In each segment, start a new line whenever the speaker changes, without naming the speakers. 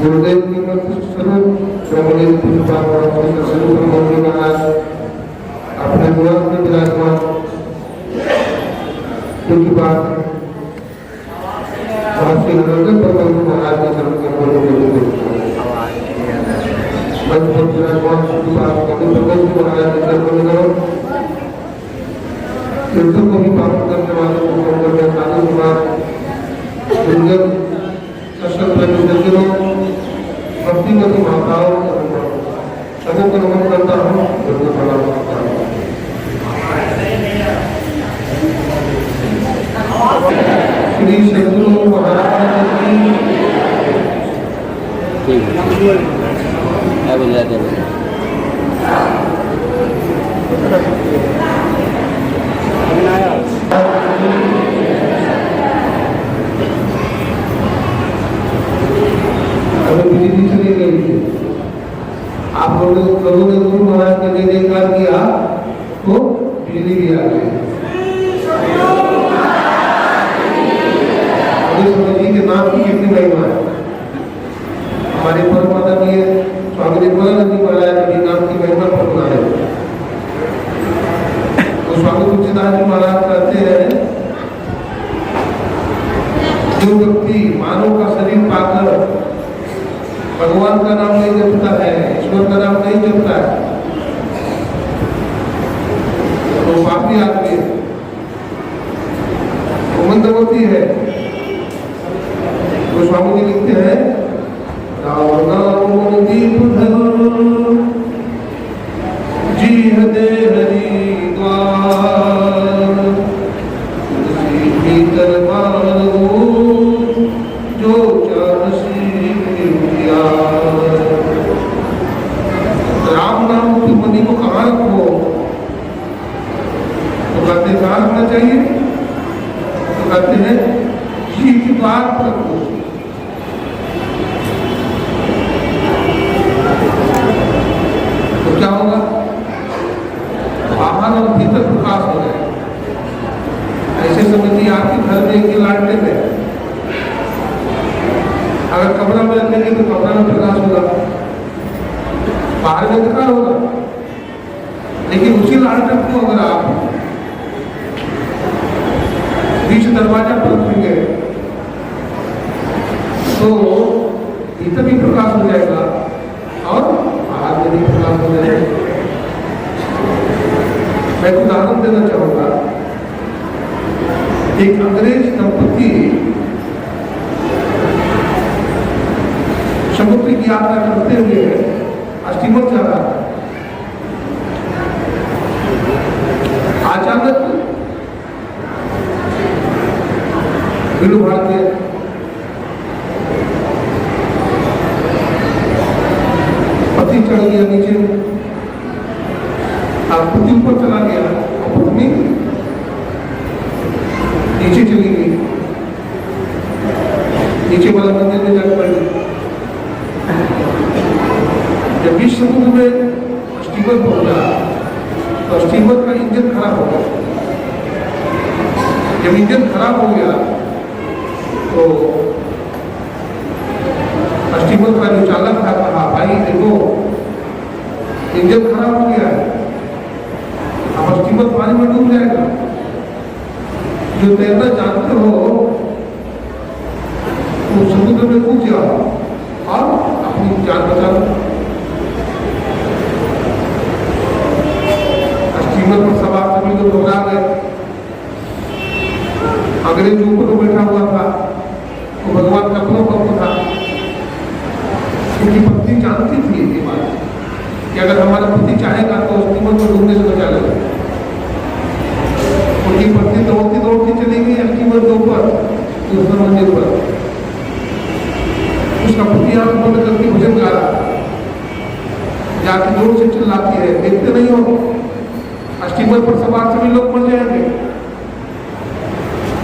गुरुदेव के स्वरूप प्रबलित स्वरूप मौली महाराज अपने गुलाम में विराजमान उनकी बात श्री नरेंद्र प्रबल महाराज के स्वरूप के बोलने के लिए मजबूत विराजमान उनकी बात कभी प्रबल महाराज के स्वरूप में कीर्तन को भी पालन करने वाले को करने साधु कुमार सुंदर भक्तिमती माताओं सबों को नमन करता हूँ, उनको प्रणाम करता हूँ। श्री सद्गुरु महाराज की बिजली चली गई थी। आप लोगों ने गुरु महाराज का जय जयकार किया तो बिजली भी आ गई। समझिए कि नाम की कितनी महिमा है। हमारे परम आदरणीय स्वामी निर्मलानंद जी महाराज कभी नाम की महिमा पर बुलाए तो स्वामी तुलसीदास जी महाराज कहते हैं जो व्यक्ति मानव का शरीर पाकर भगवान का नाम नहीं जपता है, ईश्वर का नाम नहीं जपता है, तो पापी आदमी है, वो मंदमती है। तो स्वामी जी लिखते हैं राम नाम दीप धर जी हृदय हरिद्वार भीतर जो राम नाम की मनी को कहाँ रखो तो कहते कहाँ रखना चाहिए तो कहते हैं जी की बात रखो। तो क्या होगा बाहर और भीतर प्रकाश हो जाए। ऐसे समझिए आपके घर में एक लाइट है, अगर कमरा में रखेंगे तो कमरा में प्रकाश होगा, बाहर में अंधकार होगा। लेकिन उसी लालटेन को अगर आप बीच दरवाजा पर रखेंगे तो भीतर भी प्रकाश हो जाएगा और बाहर में भी प्रकाश हो जाएगा। मैं उदाहरण देना चाहूंगा। एक अंग्रेज दंपति समुद्र की यात्रा करते हुए स्टीमर जा रहा था। अचानक भीड़ भाड़ के पति चढ़ गया नीचे, पति ऊपर चला गया और पत्नी नीचे चली गई। नीचे वाला मंदिर में जाकर पड़ी। जब बीच समुद्र में स्टीमर पहुंचा तो स्टीमर का इंजन खराब हो गया। जब इंजन खराब हो गया तो स्टीमर का जो चालक था कहा भाई देखो इंजन खराब हो गया है, अब स्टीमर पानी में डूब जाएगा। जो तैरना जानते हो वो समुद्र में कूद जाओ और अपनी जान बचा लो। स्टीमर पर सवार सभी लोग घबरा गए। अंग्रेज ऊपर बैठा हुआ था वो भगवान का अपना भक्त था। उनकी पत्नी जानती थी ये बात कि अगर हमारा पति चाहेगा तो स्टीमर को डूबने से बचा लेगा। उनकी पत्नी दौड़ती दौड़ती चली गई स्टीमर के ऊपर दूसरे मंजिल पर। उसका पति आंख बंद करके भजन गा रहा था, जाके जोर से चिल्लाती है, देखते नहीं हो स्टीमर पर सवार सभी लोग मर जाएंगे,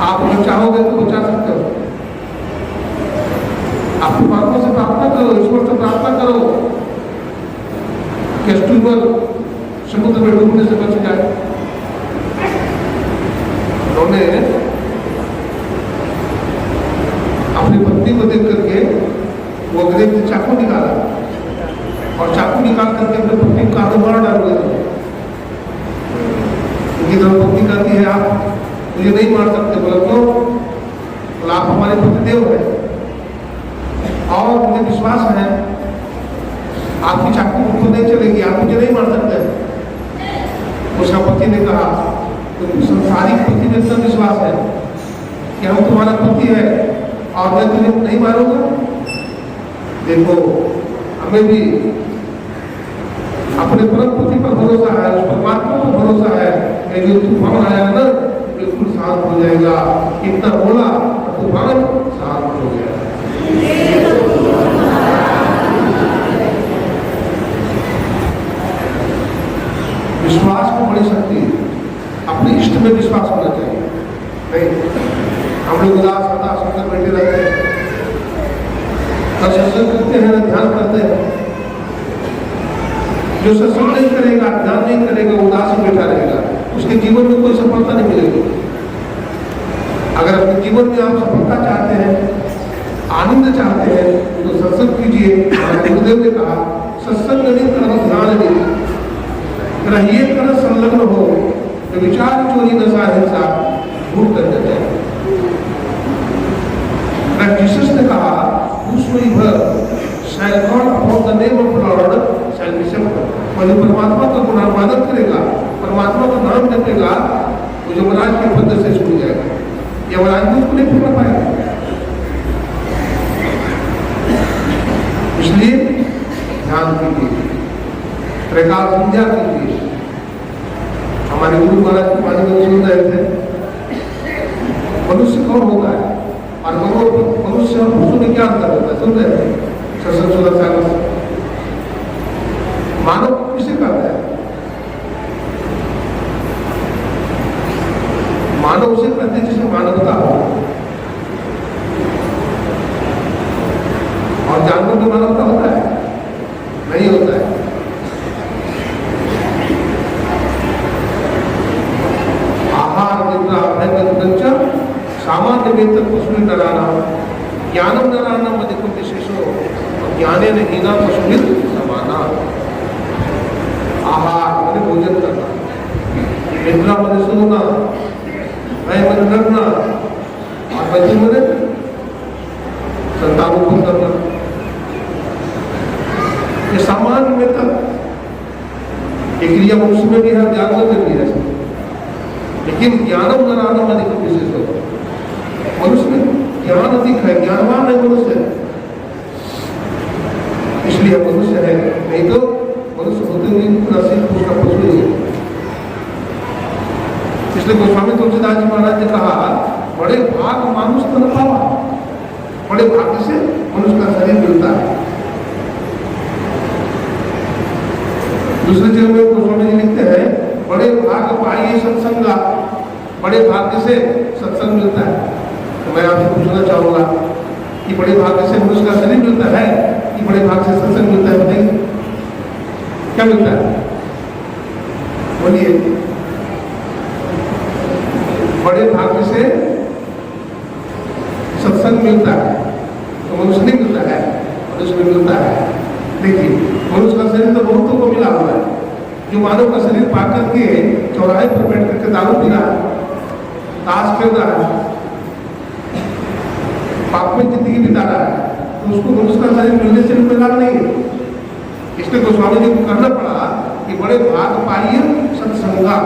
आप अगर चाहोगे तो बचा सकते हो। आप परमात्मा से प्रार्थना करो, ईश्वर से प्रार्थना करो कि स्टीमर समुद्र में डूबने से बच जाए। उन्होंने अपनी पत्नी को देख करके वो अंग्रेज से चाकू निकाला और चाकू निकाल करके अपने पत्नी को आगे मार डाल दिया। उनकी धर्मपत्नी कहती है आप मुझे नहीं मार सकते। बोला क्यों? बोला आप हमारे पतिदेव हैं और मुझे विश्वास है आपकी चाकू मुझको नहीं चलेगी, आप मुझे नहीं मार सकते। उसका पति ने कहा तो संसारिक पति में इतना विश्वास है कि हम तुम्हारा पति है और मैं तुझे नहीं मारूंगा। देखो हमें भी अपने परम पति पर भरोसा है, उस परमात्मा पर भरोसा है कि जो तूफान आया ना बिल्कुल शांत हो जाएगा। इतना बोला तूफान शांत हो गया। विश्वास में बड़ी शक्ति है। अपने इष्ट में विश्वास होना चाहिए। नहीं हम लोग उदास हताश होकर बैठे रहते हैं, सत्संग करते हैं, ध्यान करते हैं। जो सत्संग नहीं करेगा, ध्यान नहीं करेगा, उदास बैठा रहेगा, उसके जीवन में कोई सफलता नहीं मिलेगी। अगर अपने जीवन में आप सफलता चाहते हैं, आनंद चाहते हैं तो सत्संग कीजिए। हमारे गुरुदेव ने कहा सत्संग नहीं करो, ध्यान नहीं रहिए, कर संलग्न हो, विचार चोरी नशा हिंसा दूर कर देते हैं। जीसस ने कहा परमात्मा का गुणानुवादन करेगा, परमात्मा का नाम जपेगा, वो यमराज के पद से छूट जाएगा। यमराज भी उसको नहीं पकड़ पाएगा। इसलिए ध्यान कीजिए, प्रकाश संध्या कीजिए। हमारे गुरु महाराज के पानी में सुन रहे थे मनुष्य कौन होता है और मनुष्य और पशु में क्या अंतर होता है, सुन रहे थे मानव किसे कहते हैं? मानव उसे कहते हैं जिसमें मानवता हो, और जानवर में मानवता होता है? नहीं होता है। सामान्य वेतन पशु डराना ज्ञानम डराना मधिकम विशेषो ज्ञाने हीना पशु समाना। आहार मैंने भोजन करना, निद्रा मैंने सोना, भय मैंने डरना, और बच्चे मैंने संतानों करना। ये सामान्य वेतन एक क्रिया मनुष्य में भी है, जानवर में भी है, लेकिन ज्ञानम डराना मधिकम विशेषो मनुष्य में ज्ञान अधिक है, ज्ञानवान है मनुष्य, इसलिए मनुष्य है। नहीं तो मनुष्य होते हुए पूरा सिंह उसका पशु नहीं है। इसलिए गोस्वामी तुलसीदास जी महाराज ने कहा बड़े भाग मानुष तन पावा, बड़े भाग्य से मनुष्य का शरीर मिलता है। दूसरे जगह में गोस्वामी जी लिखते हैं बड़े भाग पाइए सत्संगा, बड़े भाग्य से सत्संग मिलता है। तो मैं आपसे पूछना चाहूंगा कि बड़े भाग्य से मनुष्य का शरीर मिलता है कि बड़े भाग्य से सत्संग मिलता है? बताइए क्या मिलता है, बोलिए। बड़े भाग्य से सत्संग मिलता है तो मनुष्य नहीं मिलता है, मनुष्य में मिलता है। देखिए मनुष्य का शरीर तो बहुतों को मिला हुआ है। जो मानव का शरीर पा करके चौराहे पर बैठ करके दारू पी रहा है, ताश फिर रहा है, पाप में जिंदगी बिता रहा है, तो उसको मनुष्य का शरीर मिलने से कोई लाभ नहीं है। इसलिए गोस्वामी जी को करना पड़ा कि बड़े भाग पाइए सत्संगा।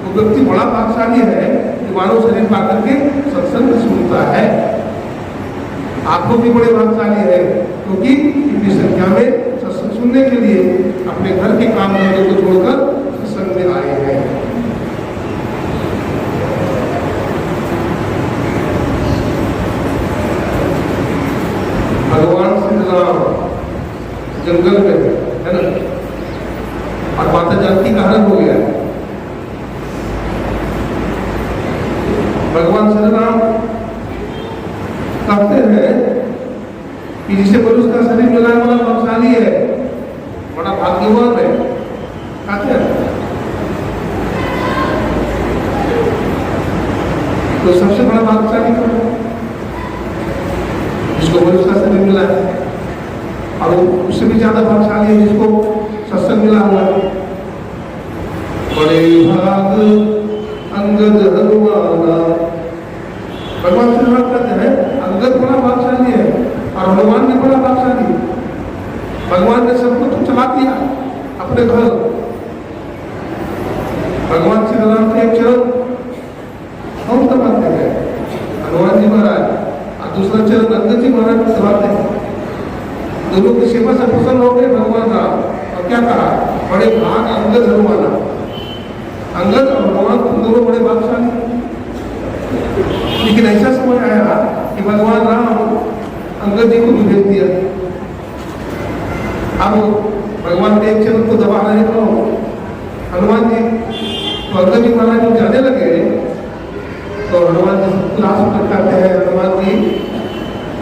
वो व्यक्ति बड़ा भाग्यशाली है कि मानव शरीर पा करके सत्संग सुनता है। आप लोग भी बड़े भाग्यशाली है क्योंकि इतनी संख्या में सत्संग सुनने के लिए अपने घर के काम धंधे को छोड़कर सत्संग में आए हैं। भगवान श्री राम जंगल में है ना, और माता जानकी का हरण हो गया। भगवान श्री राम कहते हैं कि जिसे मनुष्य का शरीर मिला है बड़ा भाग्यशाली है, बड़ा भाग्यवान है। कहते हैं तो सबसे बड़ा भाग्यशाली कौन है? जिसको मनुष्य का शरीर मिला है, और उससे भी ज्यादा भाग्यशाली है जिसको सत्संग मिला हुआ है। बड़े भाग अंगद हनुमाना, भगवान श्री राम कहते हैं अंगद बड़ा भाग्यशाली है और हनुमान भी बड़ा भाग्यशाली। भगवान ने सबको तो चला दिया अपने घर। भगवान श्री राम का एक चरण हम दबाते हैं, हनुमान जी महाराज, और दूसरा चरण अंगद जी महाराज को दबाते हैं। दोनों की सेवा से प्रसन्न हो गए भगवान राम, और क्या कहा, बड़े भाग अंगद हनुमाना। अंगद और हनुमान तुम दोनों बड़े भाग्यशाली। लेकिन ऐसा समझ आया कि भगवान राम अंगद जी को भी भेज दिया। अब भगवान के एक चरण को दबा रहे तो हनुमान जी, तो अंगद जी महाराज जब जाने लगे तो हनुमान जी सबको लाश करते हैं। हनुमान जी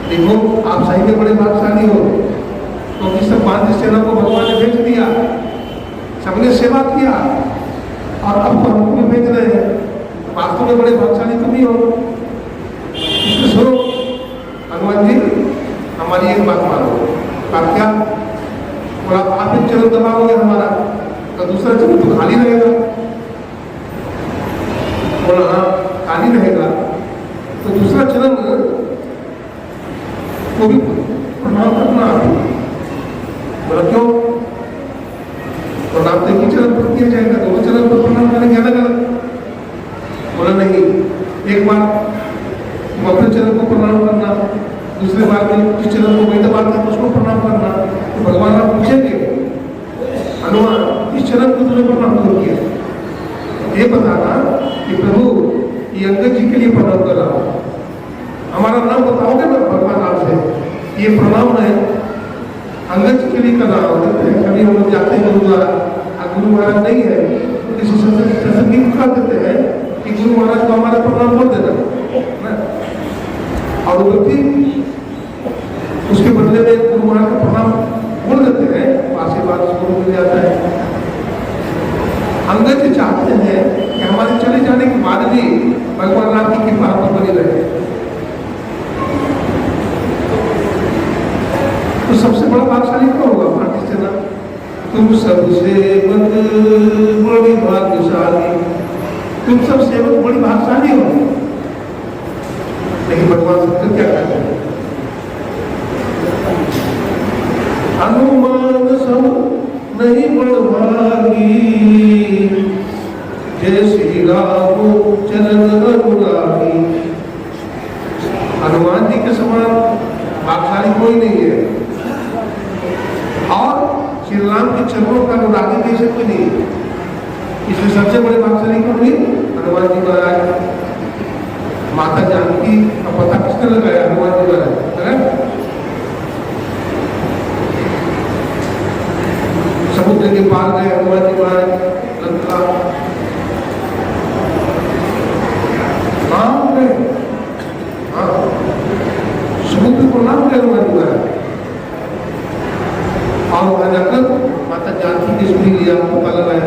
देखो आप सही में बड़े भाग्यशाली हो, क्योंकि सब 5 सेना को भगवान ने भेज दिया, सबने सेवा किया, और अब तो हमको भी भेज रहे हैं। वास्तव में बड़े भाग्यशाली तुम ही हो। इसलिए सुनो हनुमान जी, हमारी एक बात मानो। आप क्या बोला, आप एक चरण दबाओगे हमारा तो दूसरा चरण तो खाली रहेगा। बोला हाँ खाली रहेगा, तो दूसरा चरण को भी प्रणाम करना। बोला क्यों? प्रणाम तो एक ही चरण पर किया जाएगा, दोनों चरण पर प्रणाम करेंगे अलग अलग। बोला नहीं, एक बार तुम अपने चरण को प्रणाम करना, दूसरे बार में जिस चरण को मैं दबाता है उसको प्रणाम करना। तो भगवान आप पूछेंगे हनुमान इस चरण को तुमने प्रणाम क्यों किया? ये बताना कि प्रभु ये अंगद जी के लिए प्रणाम कर रहा हूँ, हमारा नाम बताओगे ना भगवान आपसे, ये प्रणाम है अंगद जी के लिए कर रहा हूँ। कभी हम लोग जाते हैं गुरुद्वारा, गुरु महाराज नहीं है तो किसी सत्संगी को कह देते हैं कि गुरु महाराज को हमारा प्रणाम बोल देना, और वो व्यक्ति उसके बदले में गुरु महाराज का प्रणाम बोल देते हैं, आशीर्वाद उसको मिल जाता है। अंगद जी चाहते हैं कि हमारे चले जाने के बाद भी भगवान राम की कृपा पर बनी रहे। तो सबसे बड़ा भाग्यशाली कौन होगा? भारतीय सेना। तुम सबसे बड़ी भाग्यशाली, तुम सब सेवक बड़ी भाग्यशाली हो। लेकिन भगवान शंकर क्या कहते हैं? हनुमान सब नहीं बढ़वागी, जय श्री राम चरण अनुरागी। हनुमान जी के समान भाग्यशाली कोई नहीं है, और श्री राम के चरणों का अनुरागी भी ऐसे कोई नहीं है। इसलिए सबसे बड़े भाग्यशाली कौन हुई? हनुमान जी महाराज। माता जानकी का पता किसने लगाया? हनुमान जी महाराज। समुद्र के पार गए हनुमान जी महाराज, लंका नाम गए, हाँ समुद्र को नाम गए हनुमान जी महाराज। और वहां जाकर माता जानकी की स्त्री लिया, पता लगाया।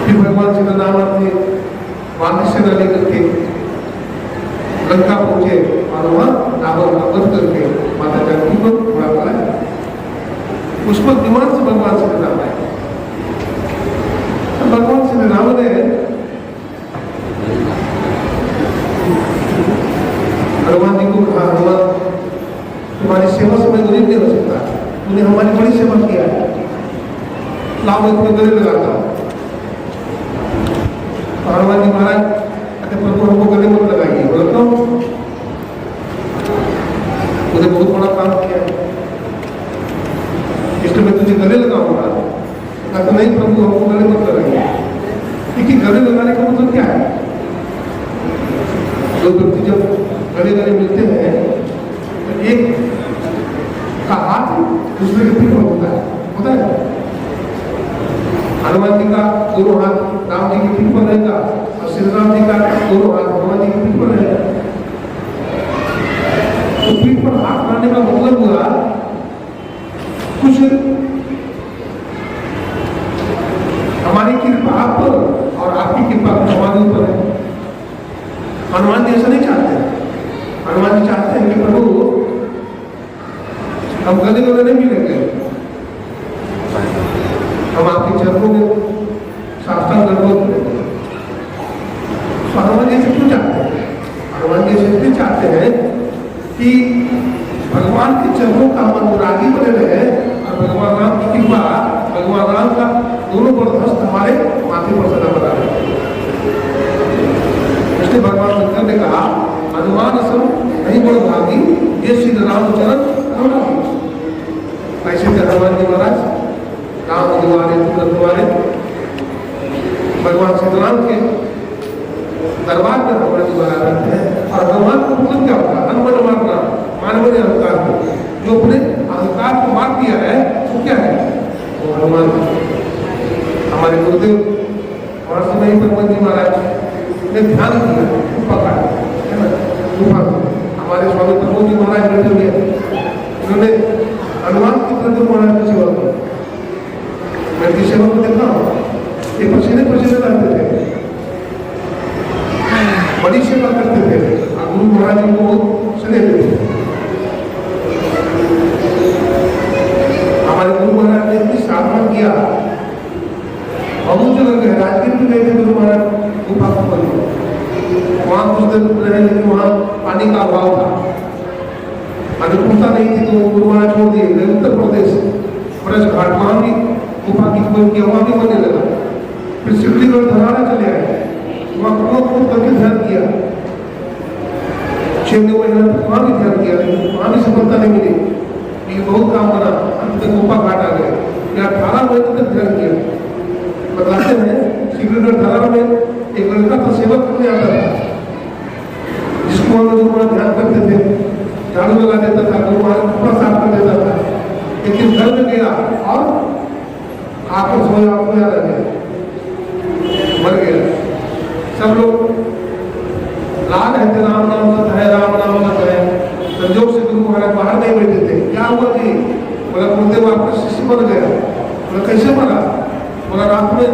फिर भगवान श्री राम अपने वानर सेना लेकर के लंका पहुंचे और वहां रावण का वध करके माता जानकी को बुला लाया। उस पर विमान से भगवान श्री राम आए। भगवान श्री राम ने हनुमान जी को कहा, हनुमान तुम्हारी सेवा से मैं गरीब नहीं हो सकता, तूने हमारी बड़ी सेवा किया है, लाओ मैं तुम्हें गले लगाता हूँ। तो हनुमान जी महाराज कहते प्रभु हमको गले मत लगाइए, बोला क्यों? मुझे बहुत बड़ा काम किया है, इसलिए मैं तुझे गले लगाऊंगा। कहते नहीं प्रभु हमको गले मत लगाइए। देखिए गले लगाने का मतलब क्या है? दो व्यक्ति जब गले गले मिलते हैं तो एक का हाथ दूसरे के पीठ पर होता है। हनुमान जी का दोनों हाथ राम जी की पीठ पर रहेगा और श्री राम जी का दोनों हाथ हनुमान जी की पीठ पर रहेगा। तो पीठ पर हाथ मारने का मतलब हुआ कुछ हमारी कृपा आप पर और आपकी कृपा कुछ हमारे ऊपर है। हनुमान जी ऐसा नहीं चाहते। हनुमान जी चाहते हैं कि प्रभु हम गले गले नहीं मिलेंगे, हम आपके चरणों में साष्टांग दंडवत करेंगे। तो हनुमान जी से क्यों चाहते हैं? हनुमान जी से इसलिए चाहते हैं कि भगवान के चरणों का हम अनुरागी बने रहे और भगवान राम की कृपा, भगवान राम का दोनों बरदस्त हमारे माथे पर सदा बना रहे। इसलिए भगवान शंकर ने कहा हनुमान सम नहीं बड़ भागी ये श्री रामचरण अनुरागी। ऐसे थे हनुमान जी महाराज, राम दुआरे तुरंत दुआरे भगवान श्री राम के दरबार में हनुमान जी महाराज रहते हैं। और भगवान को मतलब क्या होता है? हनुमान मारना, मानव ने अहंकार को, जो अपने अहंकार को मार दिया है वो क्या है? वो हनुमान हमारे गुरुदेव महर्षि नहीं हनुमान जी महाराज ने ध्यान दिया गुफा का, है ना? गुफा हमारे स्वामी प्रभु जी महाराज बैठे हुए उन्होंने हनुमान की तरह महाराज की सेवा की। मैं की सेवा को देखा हूँ, ये पसीने पसीने रहते थे, बड़ी सेवा करते थे और गुरु महाराज जी को बहुत स्नेह देते थे। हमारे गुरु महाराज ने इतनी साधना किया, बहुत जगह गए, राजगीर में गए थे गुरु महाराज गुफा पर, वहाँ कुछ दिन रहे लेकिन वहाँ पानी का अभाव था, अनुकूलता नहीं थी तो गुरु महाराज छोड़ दिए, गए उत्तर प्रदेश ब्रज घाट, वहाँ भी गुफा की खोज किया, वहाँ भी होने लगा। फिर सिवलीगढ़ धरारा चले आए, वहाँ खूब करके ध्यान किया, 6 महीना वहाँ भी ध्यान किया, लेकिन वहाँ भी सफलता नहीं मिली। ये बहुत काम करा, अंत में गुफा घाट आ गए, 18 महीने तक ध्यान किया। बताते हैं सिवलीगढ़ धरारा में एक लड़का था, सेवा करने आता था, जिसको हम लोग ध्यान करते थे, झाड़ू लगा देता था, गुरु महाराज कपड़ा साफ कर देता था। लेकिन घर में गया और आकर सोया रह गया, मर गया। सब लोग लाल है, राम नाम सत है, राम नाम सत है। संजोग से गुरु महाराज बाहर नहीं बैठे थे। क्या हुआ जी? बोला गुरुदेव आपका शिष्य मर गया। बोला कैसे मरा? बोला रात में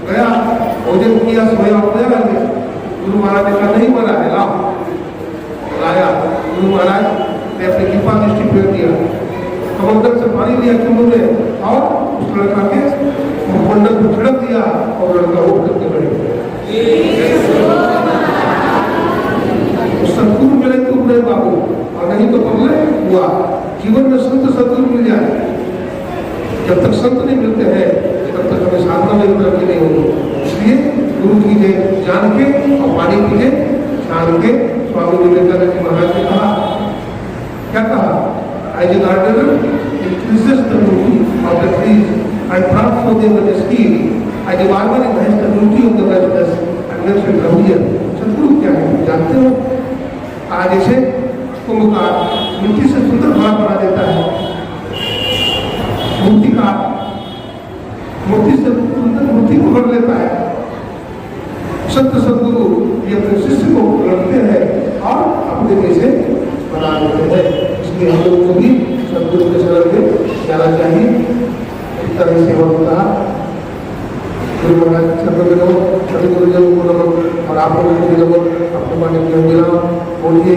गया, भोजन किया, सोया रह गया। गुरु महाराज ने कहा नहीं मरा है, लाओ। लाया, गुरु महाराज ने अपनी कृपा दृष्टि फेर दिया, कमंडल से पानी लिया कुंभ में और उस लड़का के मुखमंडल को छिड़क दिया और लड़का उठ करके बैठ गया। सदगुरु मिले तो उड़े बाबू, और नहीं तो पगले हुआ। जीवन में संत सदगुरु मिल जाए, जब तक संत नहीं मिलते हैं तब तक हमें साधना में तरक्की नहीं होगी। इसलिए गुरु कीजिए जान के और पानी पीजिए जान के। स्वामी विवेकानंद जी महाराज ने कहा, क्या कहा? As a gardener increases the beauty of the trees and transforms them into steel. As a barber enhances the beauty of the vegetables and makes it lovelier. सदगुरु क्या है जानते हो? आज जैसे कुंभकार मिट्टी से सुंदर घड़ा बना देता है, मूर्तिकार मूर्ति से सुंदर मूर्ति को गढ़ लेता है। संत सदगुरु ये अपने शिष्य को रखते हैं और अपने जैसे बना देते हैं। इसलिए हम लोगों को भी सदगुरु के शरण में जाना चाहिए। इस तरह सेवा होता है। गुरु महाराज सदगुरु गुरुजनों को नमन और आप लोगों को भी नमन। अपने मान्य बोलिए।